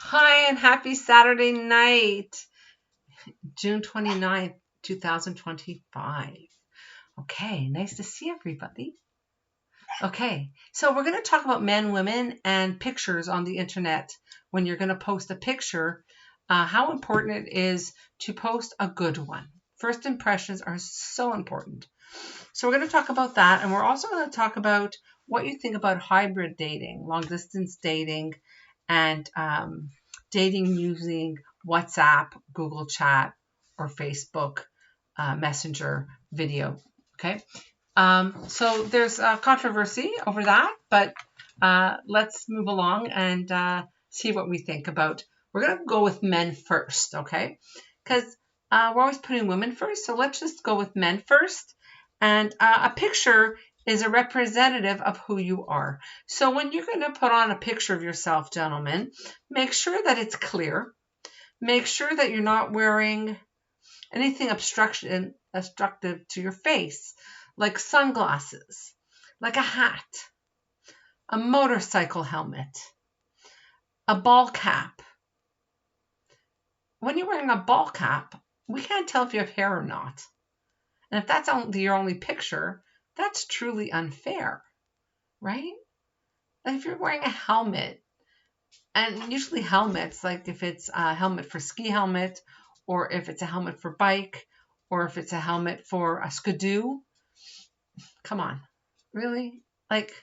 Hi, and happy Saturday night, June 29th, 2025. Okay, nice to see everybody. Okay, so we're going to talk about men, women, and pictures on the internet. When you're going to post a picture, how important it is to post a good one. First impressions are so important. So we're going to talk about that, and we're also going to talk about what you think about hybrid dating, long distance dating, and dating using WhatsApp, Google Chat, or Facebook Messenger video. Okay. So there's a controversy over that, but let's move along and see what we think about. We're going to go with men first, okay? Because we're always putting women first, so let's just go with men first. And a picture is a representative of who you are. So when you're going to put on a picture of yourself, gentlemen, make sure that it's clear. Make sure that you're not wearing anything obstructive to your face, like sunglasses, like a hat, a motorcycle helmet, a ball cap. When you're wearing a ball cap, we can't tell if you have hair or not. And if that's your only picture, that's truly unfair, right? And if you're wearing a helmet, and usually helmets, like if it's a helmet for ski helmet, or if it's a helmet for bike, or if it's a helmet for a skidoo, come on, really? Like,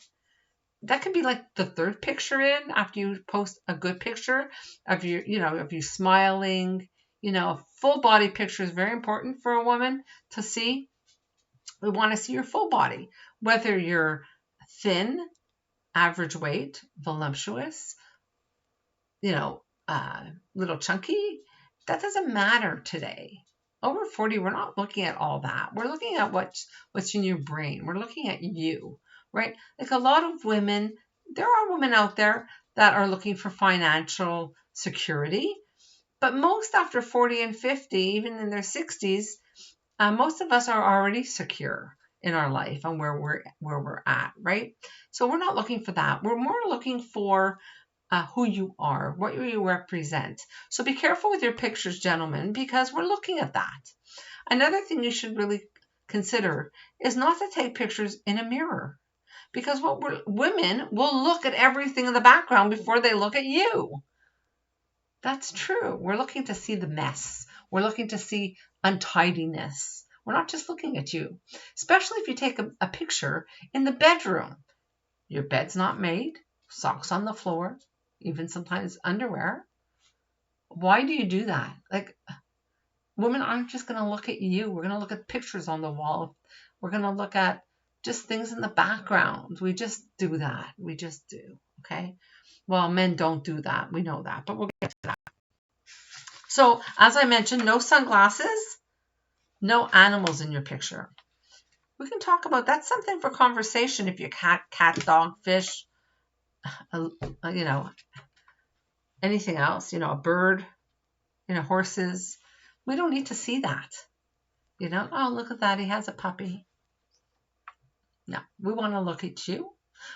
that could be like the third picture in after you post a good picture of you smiling. A full body picture is very important for a woman to see. We want to see your full body, whether you're thin, average weight, voluptuous, little chunky. That doesn't matter today. Over 40, we're not looking at all that. We're looking at what's in your brain. We're looking at you, right? Like a lot of women, there are women out there that are looking for financial security, but most after 40 and 50, even in their 60s, most of us are already secure in our life and where we're at, right? So we're not looking for that. We're more looking for who you are, what you represent. So be careful with your pictures, gentlemen, because we're looking at that. Another thing you should really consider is not to take pictures in a mirror, because women will look at everything in the background before they look at you. That's true. We're looking to see the mess. We're looking to see untidiness. We're not just looking at you, especially if you take a picture in the bedroom. Your bed's not made, socks on the floor, even sometimes underwear. Why do you do that? Like, women aren't just going to look at you. We're going to look at pictures on the wall. We're going to look at just things in the background. We just do that. We just do. Okay. Well, men don't do that. We know that, but we'll get to that. So, as I mentioned, no sunglasses, no animals in your picture. We can talk about that's something for conversation. If you cat, dog, fish, anything else, a bird, horses. We don't need to see that. Oh, look at that. He has a puppy. No, we want to look at you.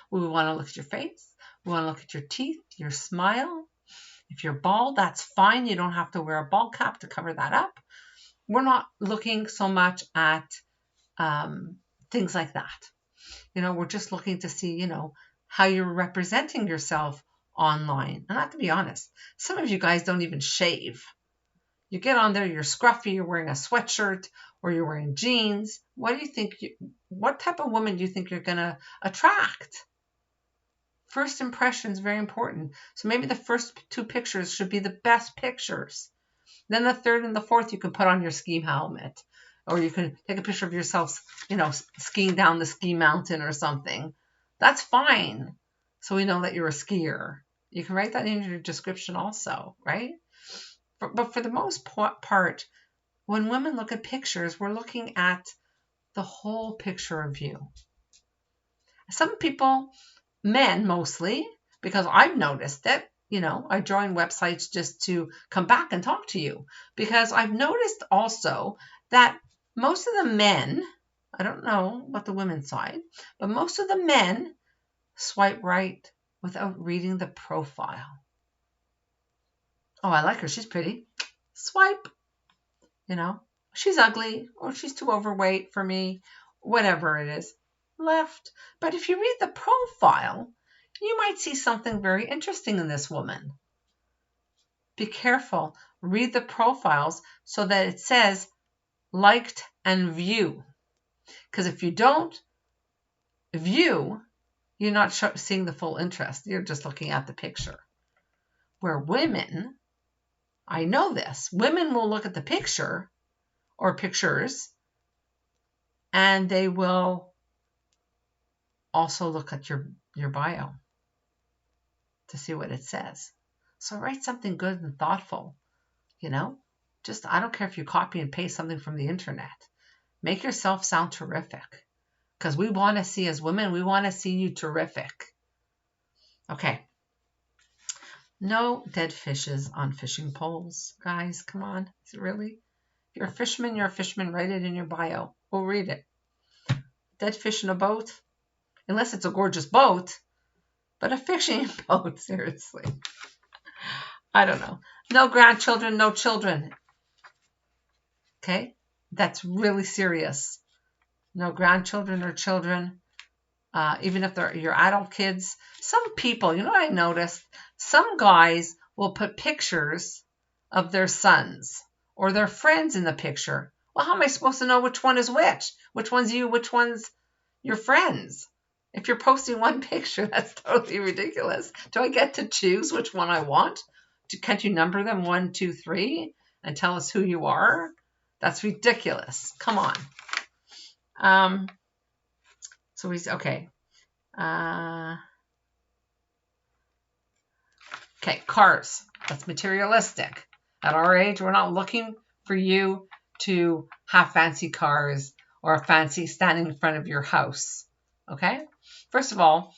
We want to look at your face. We want to look at your teeth, your smile. If you're bald, that's fine. You don't have to wear a ball cap to cover that up. We're not looking so much at things like that. We're just looking to see, how you're representing yourself online. And I have to be honest, some of you guys don't even shave. You get on there, you're scruffy, you're wearing a sweatshirt, or you're wearing jeans. What type of woman do you think you're going to attract? First impression is very important. So maybe the first two pictures should be the best pictures. Then the third and the fourth, you can put on your ski helmet, or you can take a picture of yourself, skiing down the ski mountain or something. That's fine. So we know that you're a skier. You can write that in your description also, right? But for the most part, when women look at pictures, we're looking at the whole picture of you. Some people, men mostly, because I've noticed it, I join websites just to come back and talk to you, because I've noticed also that most of the men, I don't know what the women's side, but most of the men swipe right without reading the profile. Oh, I like her. She's pretty. Swipe. You know, she's ugly or she's too overweight for me. Whatever it is. Left. But if you read the profile, you might see something very interesting in this woman. Be careful. Read the profiles so that it says liked and view. Because if you don't view, you're not seeing the full interest. You're just looking at the picture. Where women, I know this, women will look at the picture or pictures and they will also look at your bio to see what it says. So write something good and thoughtful, you know? Just, I don't care if you copy and paste something from the internet. Make yourself sound terrific. Because we want to see, as women, we want to see you terrific. Okay. No dead fishes on fishing poles. Guys, come on. Is it really? If you're a fisherman, you're a fisherman. Write it in your bio. We'll read it. Dead fish in a boat? Unless it's a gorgeous boat. But a fishing boat, seriously. I don't know. No grandchildren, no children. Okay? That's really serious. No grandchildren or children. Even if they're your adult kids. Some people, you know what I noticed? Some guys will put pictures of their sons or their friends in the picture. Well, how am I supposed to know which one is which? Which one's you? Which one's your friends? If you're posting one picture, that's totally ridiculous. Do I get to choose which one I want? Can't you number them 1, 2, 3 and tell us who you are? That's ridiculous. Come on. So he's okay. Okay, cars. That's materialistic. At our age, we're not looking for you to have fancy cars or a fancy standing in front of your house. Okay? First of all,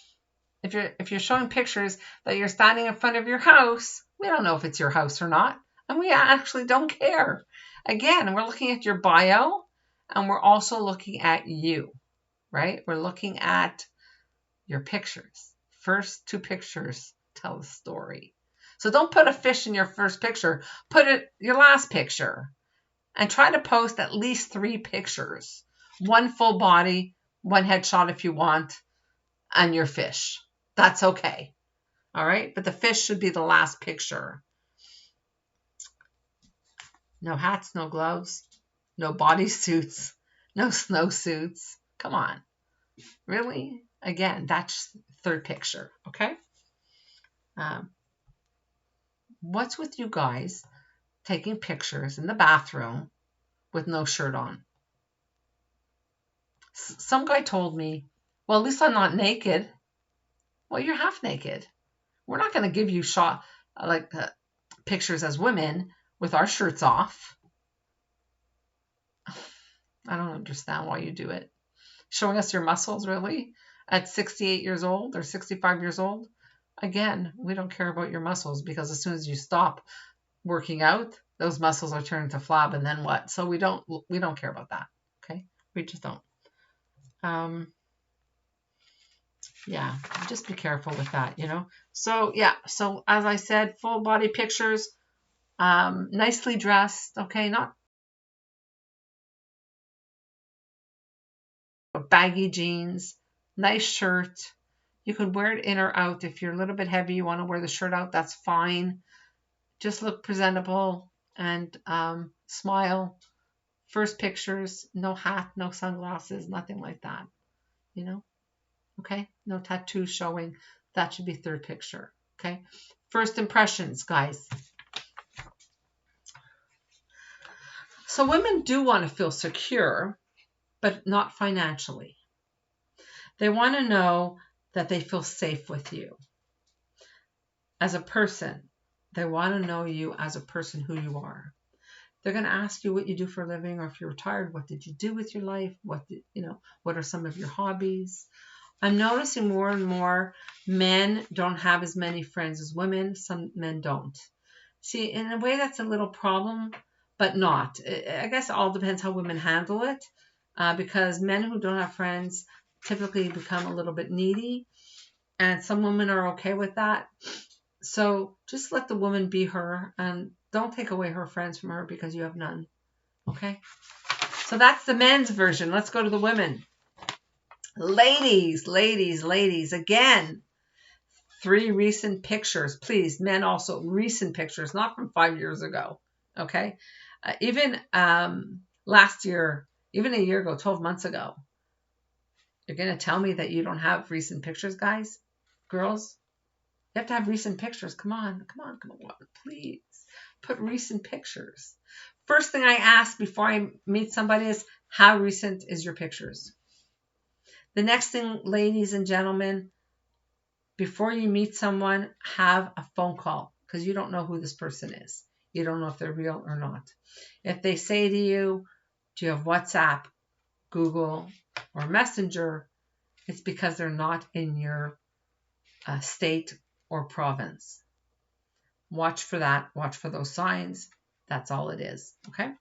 if you're showing pictures that you're standing in front of your house, we don't know if it's your house or not, and we actually don't care. Again, we're looking at your bio, and we're also looking at you, right? We're looking at your pictures. First 2 pictures tell the story. So don't put a fish in your first picture. Put it your last picture. And try to post at least 3 pictures. 1 full body, 1 headshot if you want, and your fish. That's okay. All right? But the fish should be the last picture. No hats, no gloves, no bodysuits, no snowsuits. Come on. Really? Again, that's 3rd picture, okay? What's with you guys taking pictures in the bathroom with no shirt on? Some guy told me, well, at least I'm not naked. Well, you're half naked. We're not going to give you pictures as women with our shirts off. I don't understand why you do it. Showing us your muscles, really? At 68 years old or 65 years old? Again, we don't care about your muscles because as soon as you stop working out, those muscles are turned to flab, and then what? So we don't care about that. Okay? We just don't. Yeah, just be careful with that, you know? So, yeah. So, as I said, full body pictures, nicely dressed, okay? Not baggy jeans, nice shirt. You could wear it in or out. If you're a little bit heavy, you want to wear the shirt out, that's fine. Just look presentable and smile. First pictures, no hat, no sunglasses, nothing like that, you know? Okay, no tattoos showing. That should be 3rd picture. Okay, first impressions, guys. So women do want to feel secure, but not financially. They want to know that they feel safe with you. As a person, they want to know you as a person, who you are. They're going to ask you what you do for a living, or if you're retired, what did you do with your life? What are some of your hobbies? I'm noticing more and more men don't have as many friends as women. Some men don't. See, in a way, that's a little problem, but not. I guess it all depends how women handle it, because men who don't have friends typically become a little bit needy, and some women are okay with that. So just let the woman be her, and don't take away her friends from her because you have none. Okay? So that's the men's version. Let's go to the women. Ladies, ladies, ladies. Again, 3 recent pictures. Please, men also, recent pictures, not from 5 years ago. Okay? Even last year, even a year ago, 12 months ago. You're going to tell me that you don't have recent pictures, guys? Girls? You have to have recent pictures. Come on, come on, come on. Please put recent pictures. First thing I ask before I meet somebody is, how recent is your pictures? The next thing, ladies and gentlemen, before you meet someone, have a phone call, because you don't know who this person is. You don't know if they're real or not. If they say to you, do you have WhatsApp, Google, or Messenger, it's because they're not in your state or province. Watch for that. Watch for those signs. That's all it is. Okay?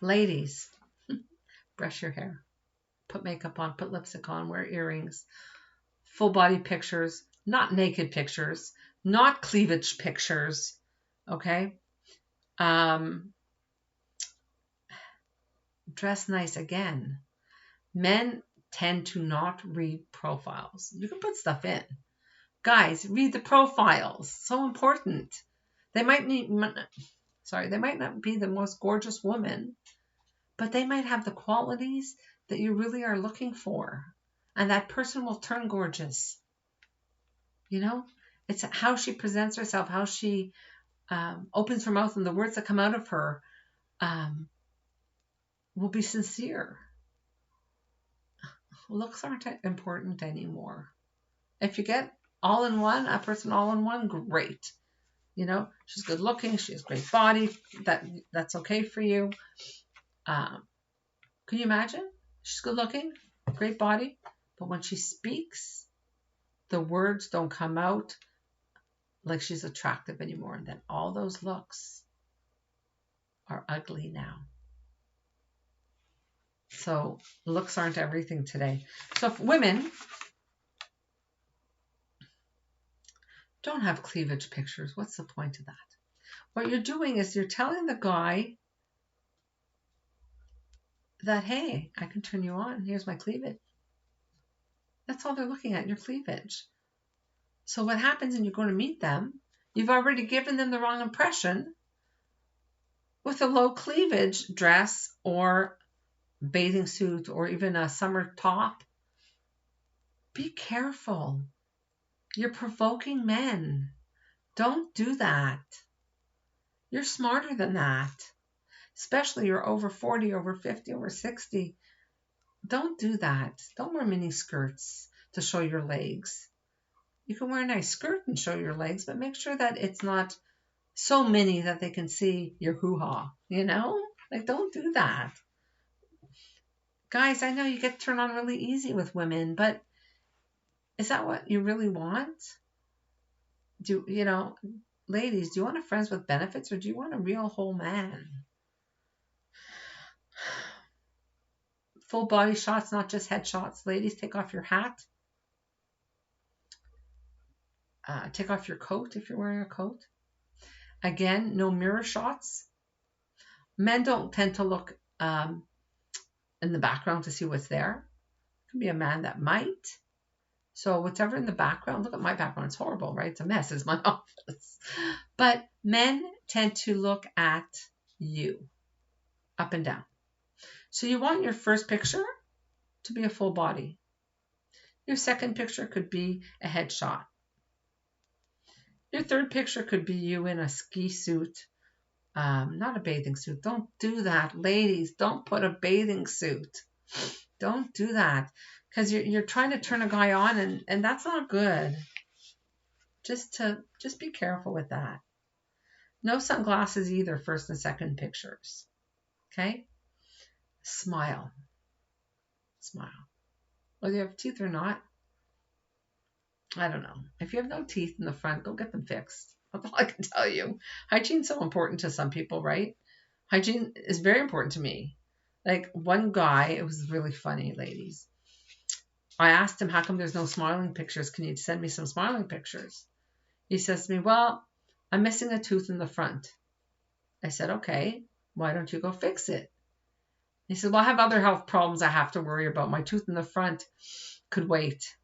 Ladies, brush your hair. Put makeup on. Put lipstick on. Wear earrings. Full body pictures. Not naked pictures. Not cleavage pictures. Okay? Dress nice again. Men tend to not read profiles. You can put stuff in. Guys, read the profiles. So important. They might not be the most gorgeous woman, but they might have the qualities that you really are looking for. And that person will turn gorgeous. You know, it's how she presents herself, how she opens her mouth, and the words that come out of her will be sincere. Looks aren't important anymore. If you get a person all in one, great. You know, she's good looking, she has great body, that's okay for you. Can you imagine? She's good looking, great body, but when she speaks, the words don't come out like she's attractive anymore. And then all those looks are ugly now. So looks aren't everything today. So if women don't have cleavage pictures, what's the point of that? What you're doing is you're telling the guy that, hey, I can turn you on. Here's my cleavage. That's all they're looking at, your cleavage. So what happens when you're going to meet them, you've already given them the wrong impression with a low cleavage dress or bathing suit or even a summer top. Be careful. You're provoking men. Don't do that. You're smarter than that. Especially you're over 40, over 50, over 60. Don't do that. Don't wear mini skirts to show your legs. You can wear a nice skirt and show your legs, but make sure that it's not so mini that they can see your hoo-ha, you know? Like, don't do that. Guys, I know you get turned on really easy with women, but is that what you really want? Ladies, do you want a friends with benefits, or do you want a real whole man? Full body shots, not just head shots. Ladies, take off your hat. Take off your coat if you're wearing a coat. Again, no mirror shots. Men don't tend to look in the background to see what's there. It could be a man that might. So whatever in the background, look at my background. It's horrible, right? It's a mess. It's my office. But men tend to look at you up and down. So you want your first picture to be a full body. Your second picture could be a headshot. Your third picture could be you in a ski suit, not a bathing suit. Don't do that. Ladies, don't put a bathing suit. Don't do that, because you're trying to turn a guy on, and that's not good. Just be careful with that. No sunglasses either, first and second pictures. Okay? Smile. Whether you have teeth or not, I don't know. If you have no teeth in the front, go get them fixed. That's all I can tell you. Hygiene's so important to some people, right? Hygiene is very important to me. Like one guy, it was really funny, ladies. I asked him, how come there's no smiling pictures? Can you send me some smiling pictures? He says to me, well, I'm missing a tooth in the front. I said, okay, why don't you go fix it? He said, well, I have other health problems I have to worry about. My tooth in the front could wait.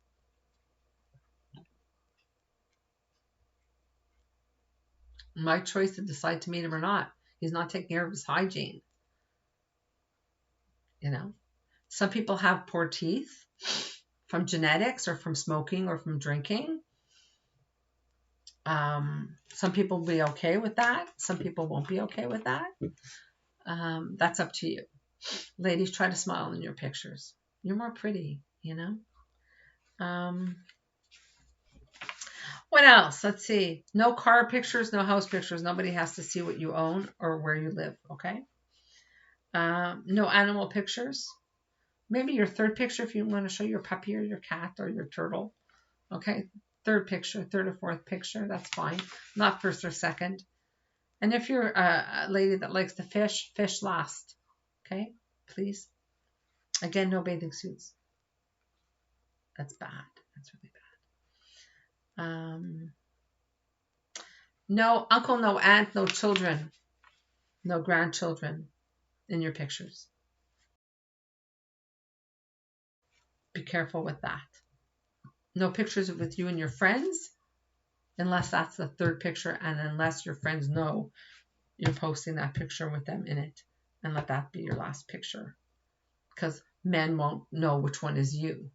My choice to decide to meet him or not. He's not taking care of his hygiene. You know, some people have poor teeth from genetics or from smoking or from drinking. Some people will be okay with that. Some people won't be okay with that. That's up to you. Ladies, try to smile in your pictures. You're more pretty, you know. What else? Let's see. No car pictures, no house pictures. Nobody has to see what you own or where you live, okay? No animal pictures. Maybe your third picture if you want to show your puppy or your cat or your turtle. Okay, third picture, third or fourth picture, that's fine. Not first or second. And if you're a lady that likes to fish, fish last. Okay, please. Again, no bathing suits. That's bad. That's really bad. No uncle, no aunt, no children, no grandchildren in your pictures. Be careful with that. No pictures with you and your friends, unless that's the third picture and unless your friends know you're posting that picture with them in it, and let that be your last picture, because men won't know which one is you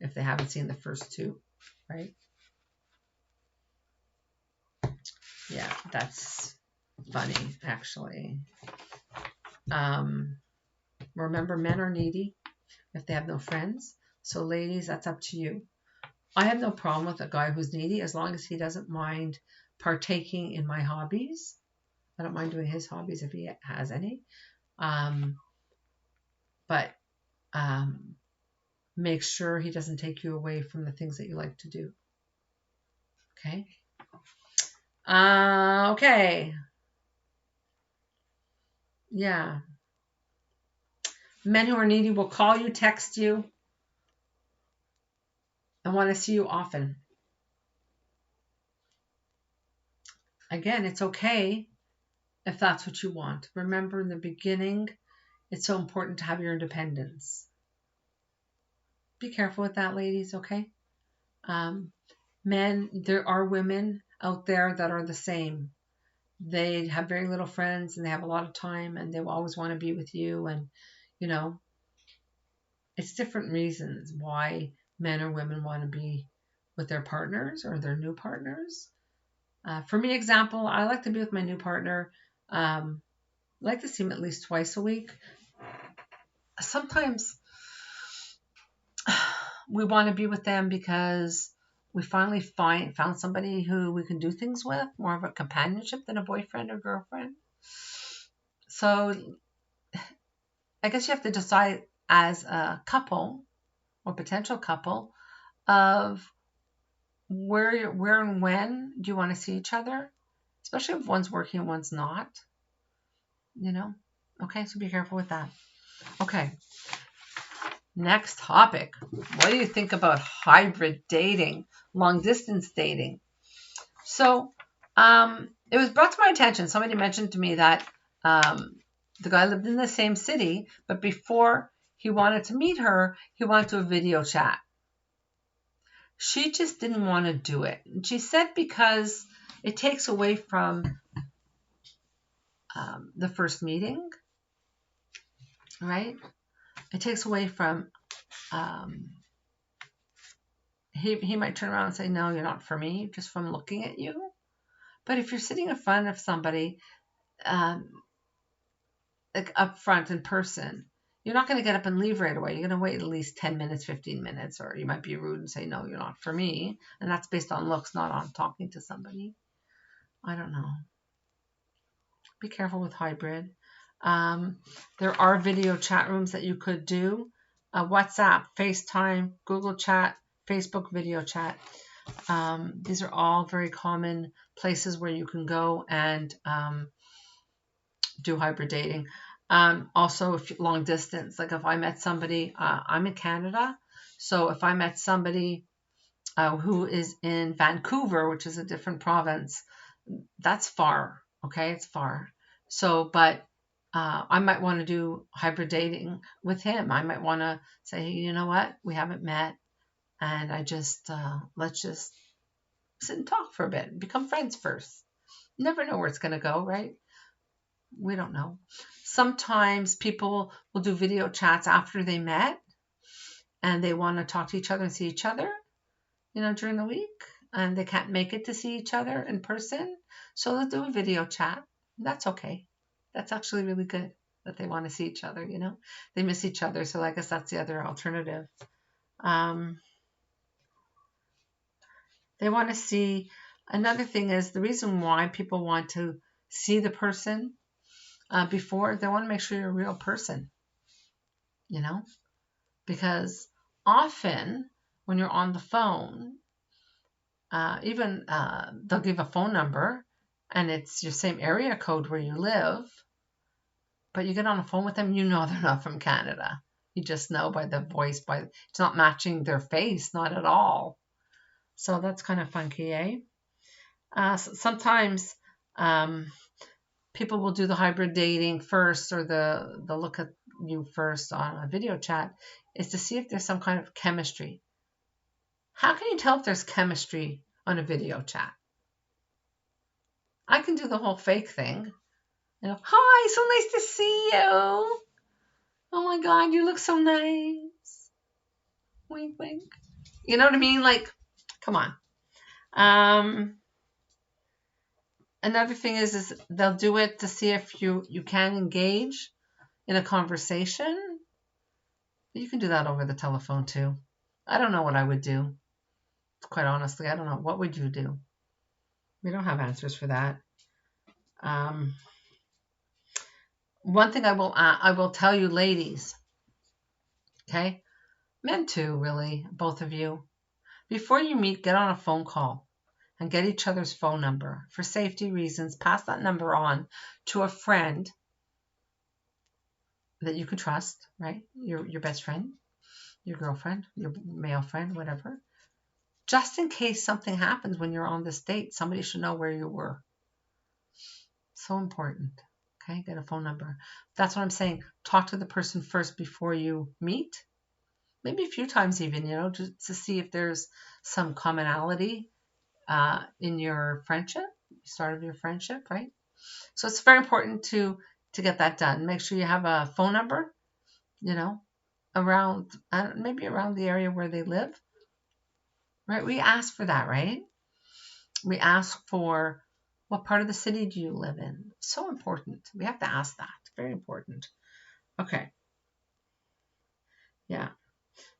if they haven't seen the first two, right? Yeah, that's funny, actually. Remember, men are needy if they have no friends. So ladies, that's up to you. I have no problem with a guy who's needy as long as he doesn't mind partaking in my hobbies. I don't mind doing his hobbies if he has any. But make sure he doesn't take you away from the things that you like to do. Okay? Okay. Yeah. Men who are needy will call you, text you, and want to see you often. Again, it's okay if that's what you want. Remember, in the beginning, it's so important to have your independence. Be careful with that, ladies, okay? Men, there are women out there that are the same. They have very little friends and they have a lot of time and they will always want to be with you. And, you know, it's different reasons why men or women want to be with their partners or their new partners. For me, example, I like to be with my new partner. I like to see him at least twice a week. Sometimes we want to be with them because we finally found somebody who we can do things with, more of a companionship than a boyfriend or girlfriend. So I guess you have to decide as a couple or potential couple of where and when do you want to see each other, especially if one's working and one's not, you know. Okay, so be careful with that. Okay, next topic. What do you think about hybrid dating, long distance dating? So it was brought to my attention, somebody mentioned to me that the guy lived in the same city, but before he wanted to meet her, he wanted to do a video chat. She just didn't want to do it. And she said because it takes away from the first meeting, right? It takes away from, he might turn around and say, no, you're not for me, just from looking at you. But if you're sitting in front of somebody, like up front in person, you're not going to get up and leave right away. You're going to wait at least 10 minutes, 15 minutes, or you might be rude and say, no, you're not for me. And that's based on looks, not on talking to somebody. I don't know. Be careful with hybrid. There are video chat rooms that you could do. WhatsApp, FaceTime, Google Chat, Facebook video chat. These are all very common places where you can go and do hybrid dating. Also, if long distance, like if I met somebody, I'm in Canada, So if I met somebody who is in Vancouver, which is a different province, that's far. Okay, it's far. So, but I might want to do hybrid dating with him. I might want to say, hey, you know what? We haven't met, and let's just sit and talk for a bit, become friends first. Never know where it's going to go, right? We don't know. Sometimes people will do video chats after they met and they want to talk to each other and see each other, during the week, and they can't make it to see each other in person. So they'll do a video chat. That's okay. That's actually really good that they want to see each other, They miss each other. So I guess that's the other alternative. They want to see. Another thing is the reason why people want to see the person before, they want to make sure you're a real person, because often when you're on the phone, even they'll give a phone number and it's your same area code where you live, but you get on the phone with them, they're not from Canada. You just know by the voice, it's not matching their face, not at all. So that's kind of funky, eh? Sometimes people will do the hybrid dating first, or the look at you first on a video chat, is to see if there's some kind of chemistry. How can you tell if there's chemistry on a video chat? I can do the whole fake thing. Hi, so nice to see you. Oh my God, you look so nice. Wink, wink. You know what I mean? Like, come on. Another thing is they'll do it to see if you can engage in a conversation. You can do that over the telephone too. I don't know what I would do. Quite honestly, I don't know. What would you do? We don't have answers for that. One thing I will tell you, ladies, okay? Men too, really, both of you. Before you meet, get on a phone call and get each other's phone number. For safety reasons, pass that number on to a friend that you can trust, right? Your best friend, your girlfriend, your male friend, whatever. Just in case something happens when you're on this date, somebody should know where you were. So important. Okay, get a phone number. That's what I'm saying. Talk to the person first before you meet. Maybe a few times even, just to see if there's some commonality in your friendship, start of your friendship, right? So it's very important to get that done. Make sure you have a phone number, around, maybe around the area where they live, right? We ask for that, right? We ask for what part of the city do you live in? So important. We have to ask that. Very important. Okay. Yeah.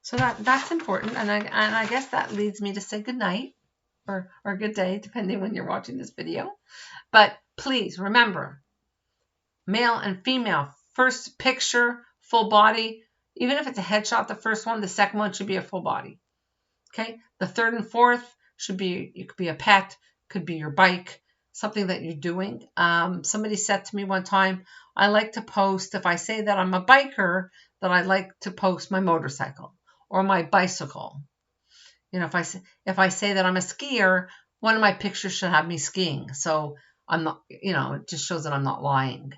So that's important. And I guess that leads me to say good night or good day, depending when you're watching this video. But please remember, male and female, first picture, full body. Even if it's a headshot, the first one, the second one should be a full body. Okay. The third and fourth it could be a pet, could be your bike, something that you're doing. Somebody said to me one time, I like to post, if I say that I'm a biker, that I like to post my motorcycle or my bicycle. If I say that I'm a skier, one of my pictures should have me skiing. So I'm not, it just shows that I'm not lying.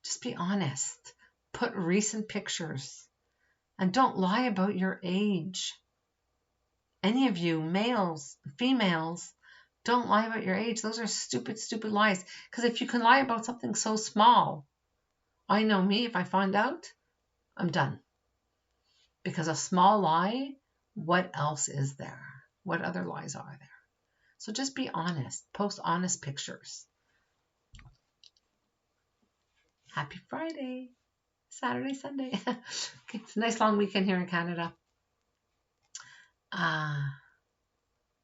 Just be honest. Put recent pictures and don't lie about your age. Any of you, males, females, don't lie about your age. Those are stupid, stupid lies. Because if you can lie about something so small, I know me, if I find out, I'm done. Because a small lie, what else is there? What other lies are there? So just be honest. Post honest pictures. Happy Friday, Saturday, Sunday. Okay, it's a nice long weekend here in Canada.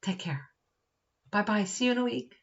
Take care. Bye-bye. See you in a week.